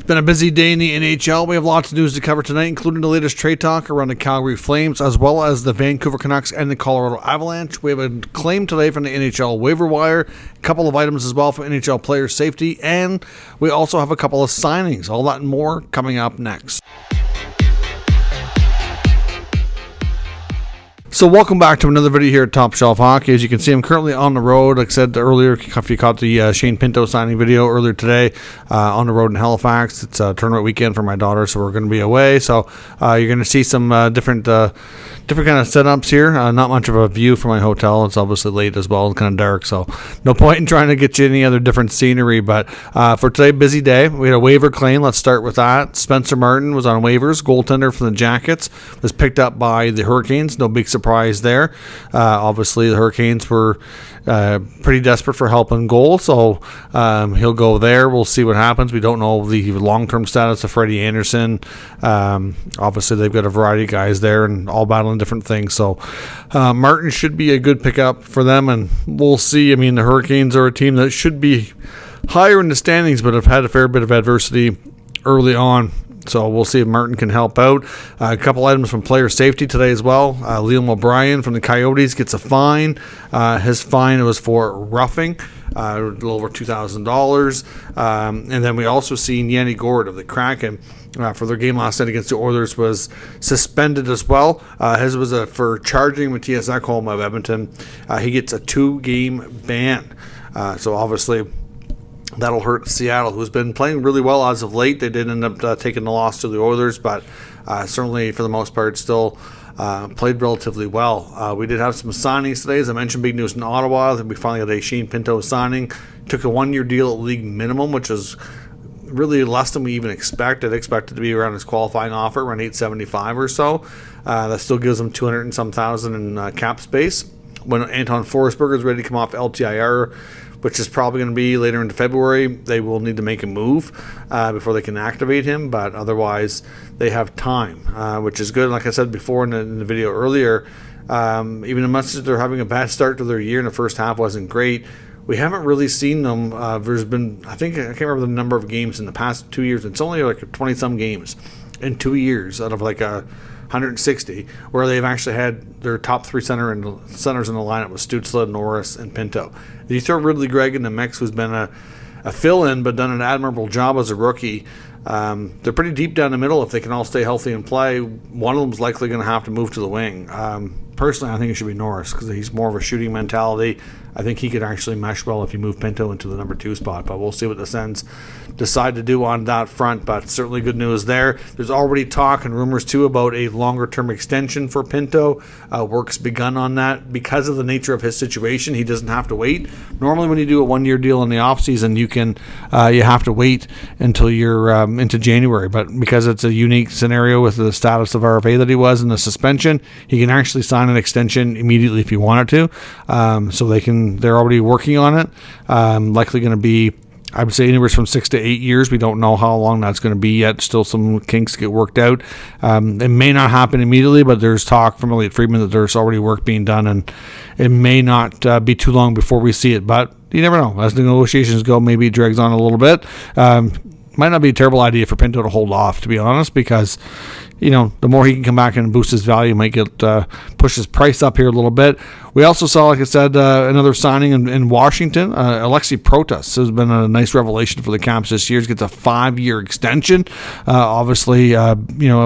It's been a busy day in the NHL. We have lots of news to cover tonight, including the latest trade talk around the Calgary Flames, as well as the Vancouver Canucks and the Colorado Avalanche. We have a claim today from the NHL waiver wire, a couple of items as well for NHL player safety, and we also have a couple of signings. All that and more coming up next. So welcome back to another video here at Top Shelf Hockey. As you can see, I'm currently on the road. Like I said earlier, if you caught the Shane Pinto signing video earlier today, on the road in Halifax. It's a tournament weekend for my daughter, so we're going to be away. So you're going to see some different kind of setups here. Not much of a view from my hotel. It's obviously late as well. It's kind of dark, so no point in trying to get you any other different scenery. But for today, busy day. We had a waiver claim. Let's start with that. Spencer Martin was on waivers. Goaltender for the Jackets was picked up by the Hurricanes. No big surprise there. Obviously, the Hurricanes were pretty desperate for help in goal, so he'll go there. We'll see what happens. We don't know the long-term status of Freddie Anderson. Obviously, they've got a variety of guys there and all battling different things. So Martin should be a good pickup for them, and we'll see. I mean, the Hurricanes are a team that should be higher in the standings, but have had a fair bit of adversity early on. So we'll see if Martin can help out. A couple items from player safety today as well. Liam O'Brien from the Coyotes gets a fine. His fine was for roughing, a little over $2,000. And then we also see Yanni Gourde of the Kraken for their game last night against the Oilers was suspended as well. His was for charging Matthias Ekholm of Edmonton. He gets a 2-game ban. So obviously that'll hurt Seattle, who's been playing really well as of late. They did end up taking the loss to the Oilers, but certainly for the most part still played relatively well. We did have some signings today. As I mentioned, big news in Ottawa. We finally got a Shane Pinto signing. Took a 1-year deal at league minimum, which is really less than we even expected. Expected to be around his qualifying offer, around $875 or so. That still gives him $200 and some thousand in cap space. When Anton Forsberg is ready to come off LTIR, which is probably going to be later into February, they will need to make a move before they can activate him. But otherwise, they have time, which is good. Like I said before in the video earlier, even as much as they're having a bad start to their year and the first half wasn't great, we haven't really seen them. There's been, I can't remember the number of games in the past 2 years. It's only like 20-some games in 2 years out of like 160, where they've actually had their top three centers in the lineup with Stützle, Norris, and Pinto. You throw Ridley Gregg in the mix, who's been a fill-in but done an admirable job as a rookie. They're pretty deep down the middle if they can all stay healthy and play. One of them's likely going to have to move to the wing. Personally, I think it should be Norris because he's more of a shooting mentality. I think he could actually mesh well if you move Pinto into the number 2 spot, but we'll see what the Sens decide to do on that front. But certainly good news there. There's already talk and rumors too about a longer-term extension for Pinto. Work's begun on that because of the nature of his situation. He doesn't have to wait. Normally, when you do a 1-year deal in the offseason, you have to wait until you're into January. But because it's a unique scenario with the status of RFA that he was in the suspension, he can actually sign an extension immediately if he wanted to. So they're already working on it. Likely going to be, I would say, anywhere from 6 to 8 years. We don't know how long that's going to be yet. Still some kinks get worked out. It may not happen immediately, but there's talk from Elliot Friedman that there's already work being done, and it may not be too long before we see it. But you never know. As negotiations go, maybe it drags on a little bit. Might not be a terrible idea for Pinto to hold off, to be honest, because the more he can come back and boost his value, might get push his price up here a little bit. We also saw, like I said, another signing in Washington. Alexei Protas has been a nice revelation for the Caps this year. He gets a 5-year extension. Obviously, a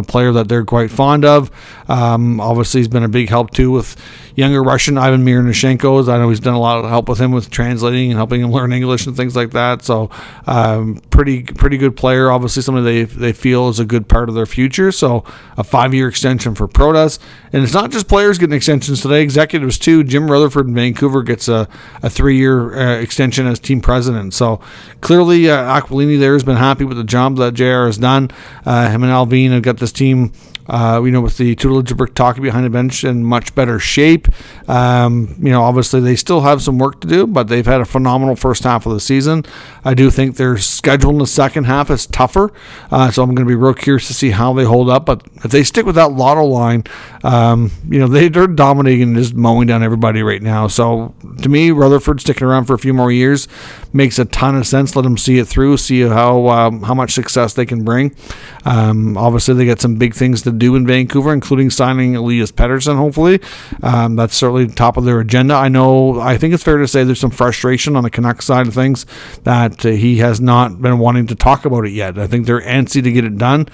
player that they're quite fond of. Obviously, he's been a big help too with younger Russian Ivan Mironishenko. I know he's done a lot of help with him with translating and helping him learn English and things like that. So, pretty good player. Obviously, somebody they feel is a good part of their future. So, a 5-year extension for Protas. And it's not just players getting extensions today. Executives too. Jim Rutherford in Vancouver gets a 3-year extension as team president. So clearly Aquilini there has been happy with the job that JR has done. Him and Alvin have got this team with the tutelage of Rick Talkie behind the bench in much better shape. Obviously they still have some work to do, but they've had a phenomenal first half of the season. I do think their schedule in the second half is tougher, so I'm going to be real curious to see how they hold up. But if they stick with that Lotto line, they're dominating and just mowing down everybody right now. So to me, Rutherford sticking around for a few more years makes a ton of sense. Let them see it through, see how much success they can bring. Obviously, they got some big things to do in Vancouver, including signing Elias Pettersson, hopefully. That's certainly top of their agenda. I think it's fair to say there's some frustration on the Canucks side of things that he has not been wanting to talk about it yet. I think they're antsy to get it done,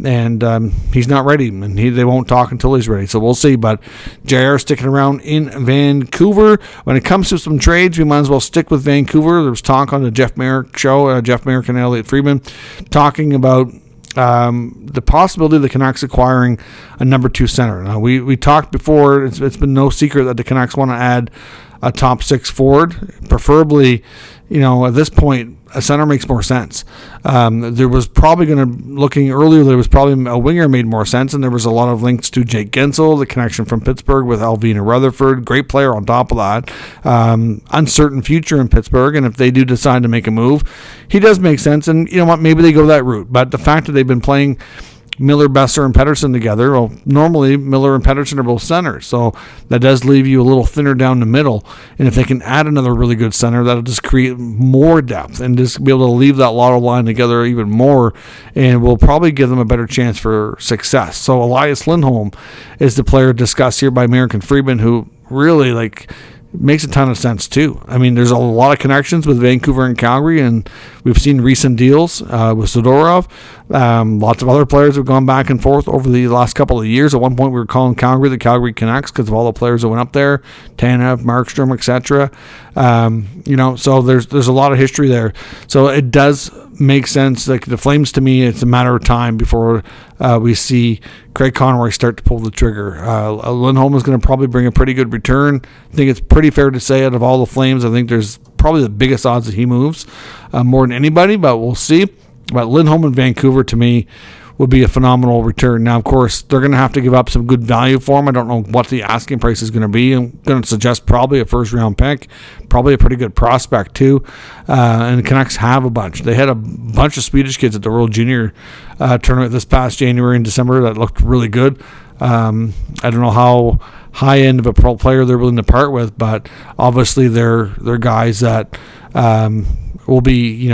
and he's not ready, and they won't talk until he's ready. So we'll see. But JR sticking around in Vancouver. When it comes to some trades, we might as well stick with Vancouver. There was talk on the Jeff Merrick show, Jeff Merrick and Elliot Friedman, talking about the possibility of the Canucks acquiring a number 2 center. Now, we talked before, it's been no secret that the Canucks want to add a top 6 forward, preferably, at this point, a center makes more sense. There was probably looking earlier, there was probably a winger made more sense, and there was a lot of links to Jake Gensel, the connection from Pittsburgh with Alvina Rutherford, great player on top of that. Uncertain future in Pittsburgh, and if they do decide to make a move, he does make sense, and you know what, maybe they go that route. But the fact that they've been playing Miller, Besser, and Pettersson together. Well, normally Miller and Pettersson are both centers, so that does leave you a little thinner down the middle. And if they can add another really good center, that'll just create more depth and just be able to leave that Lotto line together even more, and will probably give them a better chance for success. So Elias Lindholm is the player discussed here by Merrick and Friedman, who really makes a ton of sense too. I mean, there's a lot of connections with Vancouver and Calgary, and we've seen recent deals with Zadorov. Lots of other players have gone back and forth over the last couple of years. At one point, we were calling Calgary the Calgary Canucks because of all the players that went up there, Tanev, Markstrom, etc. So there's a lot of history there. So it does make sense. Like the Flames, to me, it's a matter of time before we see Craig Conroy start to pull the trigger. Lindholm is going to probably bring a pretty good return. I think it's pretty fair to say out of all the Flames, I think there's probably the biggest odds that he moves more than anybody, but we'll see. But Lindholm in Vancouver, to me, would be a phenomenal return. Now, of course, they're going to have to give up some good value for him. I don't know what the asking price is going to be. I'm going to suggest probably a first-round pick, probably a pretty good prospect too. And the Canucks have a bunch. They had a bunch of Swedish kids at the World Junior tournament this past January and December that looked really good. I don't know how high-end of a pro player they're willing to part with, but obviously they're guys that will be,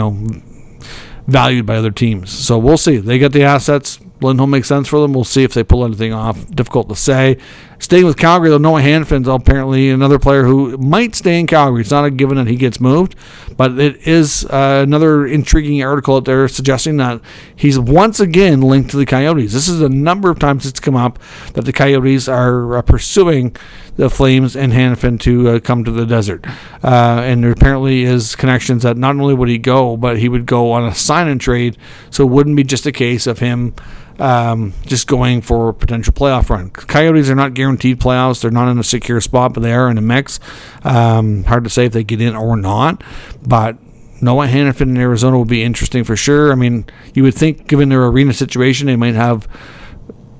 valued by other teams. So we'll see. They get the assets. Lindholm makes sense for them. We'll see if they pull anything off. Difficult to say. Staying with Calgary, though, Noah Hanifin's apparently another player who might stay in Calgary. It's not a given that he gets moved, but it is another intriguing article out there suggesting that he's once again linked to the Coyotes. This is a number of times it's come up that the Coyotes are pursuing the Flames and Hanifin to come to the desert. And there apparently is connections that not only would he go, but he would go on a sign-and trade, so it wouldn't be just a case of him just going for a potential playoff run. Coyotes are not guaranteed playoffs. They're not in a secure spot, but they are in a mix. Hard to say if they get in or not, but Noah Hanifin in Arizona would be interesting for sure. I mean, you would think given their arena situation, they might have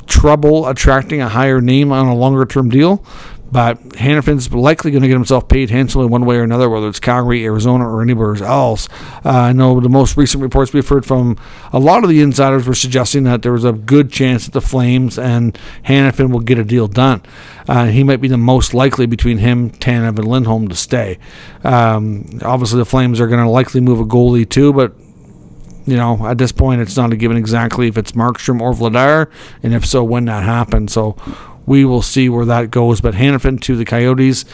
trouble attracting a higher name on a longer-term deal, but Hanifin's likely going to get himself paid handsomely one way or another, whether it's Calgary, Arizona, or anywhere else. I know the most recent reports we've heard from a lot of the insiders were suggesting that there was a good chance that the Flames and Hanifin will get a deal done. He might be the most likely between him, Tanev, and Lindholm to stay. Obviously, the Flames are going to likely move a goalie too, but at this point, it's not a given exactly if it's Markstrom or Vladar, and if so, when that happens. So we will see where that goes. But Hanifin to the Coyotes,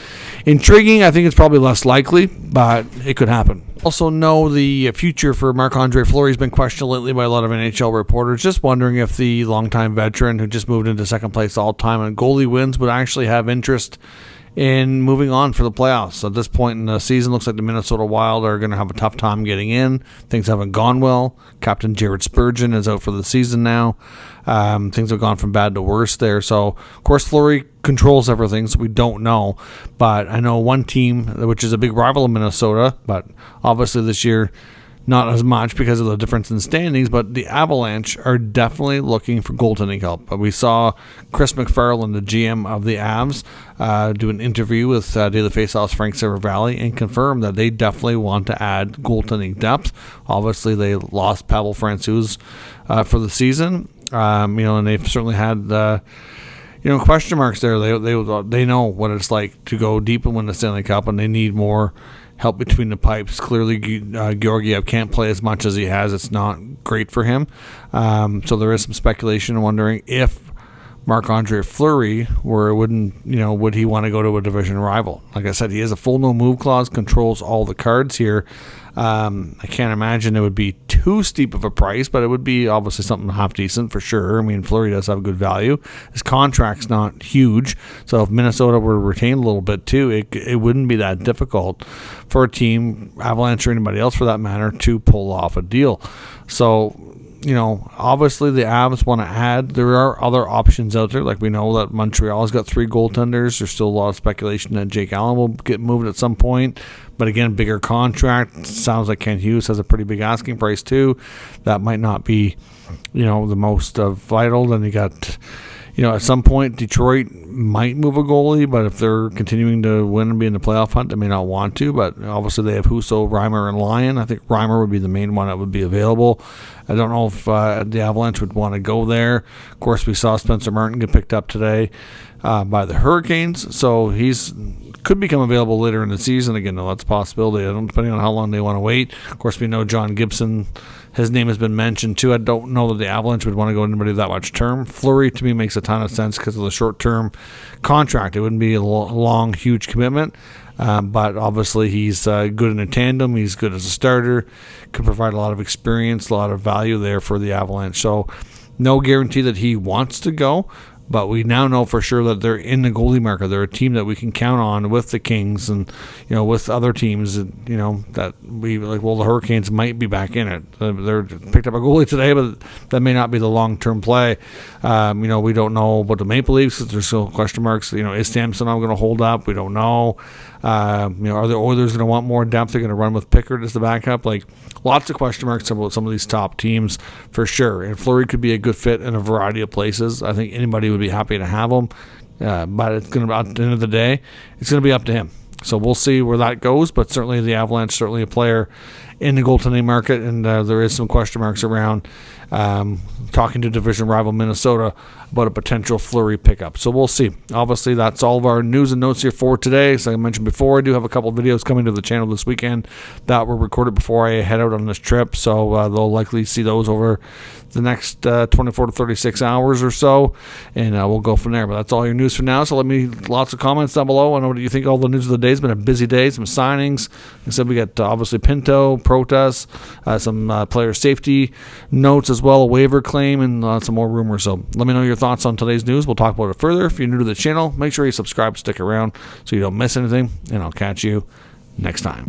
intriguing. I think it's probably less likely, but it could happen. Also know the future for Marc-Andre Fleury has been questioned lately by a lot of NHL reporters. Just wondering if the longtime veteran who just moved into second place all-time on goalie wins would actually have interest in moving on for the playoffs. At this point in the season, looks like the Minnesota Wild are going to have a tough time getting in. Things haven't gone well. Captain Jared Spurgeon is out for the season now. Things have gone from bad to worse there. So, of course, Fleury controls everything, so we don't know. But I know one team, which is a big rival of Minnesota, but obviously this year not as much because of the difference in standings, but the Avalanche are definitely looking for goaltending help. We saw Chris McFarland, the GM of the Avs, do an interview with Daily Faceoff's Frank Saravalli and confirm that they definitely want to add goaltending depth. Obviously, they lost Pavel Francouz for the season, and they've certainly had question marks there. They know what it's like to go deep and win the Stanley Cup, and they need more help between the pipes. Clearly, Georgiev can't play as much as he has. It's not great for him. So there is some speculation wondering if Marc-Andre Fleury, would he want to go to a division rival? Like I said, he has a full no-move clause, controls all the cards here. I can't imagine it would be too steep of a price, but it would be obviously something half decent for sure. I mean, Fleury does have a good value. His contract's not huge, so if Minnesota were to retain a little bit too, it wouldn't be that difficult for a team, Avalanche or anybody else for that matter, to pull off a deal. So, obviously the Avs want to add. There are other options out there. Like we know that Montreal's got 3 goaltenders. There's still a lot of speculation that Jake Allen will get moved at some point. But again, bigger contract. Sounds like Ken Hughes has a pretty big asking price too. That might not be, the most vital. Then you got, at some point Detroit might move a goalie, but if they're continuing to win and be in the playoff hunt, they may not want to. But obviously they have Husso, Reimer, and Lyon. I think Reimer would be the main one that would be available. I don't know if the Avalanche would want to go there. Of course, we saw Spencer Martin get picked up today by the Hurricanes, so he's could become available later in the season. Again, though, that's a possibility, depending on how long they want to wait. Of course, we know John Gibson, his name has been mentioned too. I don't know that the Avalanche would want to go anybody that much term. Fleury, to me, makes a ton of sense because of the short-term contract. It wouldn't be a long, huge commitment. But obviously he's good in a tandem. He's good as a starter. Could provide a lot of experience, a lot of value there for the Avalanche. So no guarantee that he wants to go. But we now know for sure that they're in the goalie market. They're a team that we can count on with the Kings and, with other teams, that we like. Well, the Hurricanes might be back in it. They're picked up a goalie today, but that may not be the long-term play. We don't know about the Maple Leafs because there's still question marks. Is Samsonov going to hold up? We don't know. Are the Oilers going to want more depth? They're going to run with Pickard as the backup. Like, lots of question marks about some of these top teams for sure. And Fleury could be a good fit in a variety of places. I think anybody would be happy to have him. But it's going to be, at the end of the day, it's going to be up to him. So we'll see where that goes. But certainly the Avalanche, certainly a player in the goaltending market. And there is some question marks around talking to division rival Minnesota about a potential Fleury pickup. So we'll see. Obviously, that's all of our news and notes here for today. As I mentioned before, I do have a couple of videos coming to the channel this weekend that were recorded before I head out on this trip. So they'll likely see those over the next 24 to 36 hours or so, and we'll go from there. But that's all your news for now. So lots of comments down below. I know what you think. All the news of the day has been a busy day. Some signings. Like I said, we got obviously Pinto Protas, some player safety notes as well, a waiver claim, and some more rumors. So let me know your thoughts on today's news. We'll talk about it further. If you're new to the channel, make sure you subscribe, stick around so you don't miss anything, and I'll catch you next time.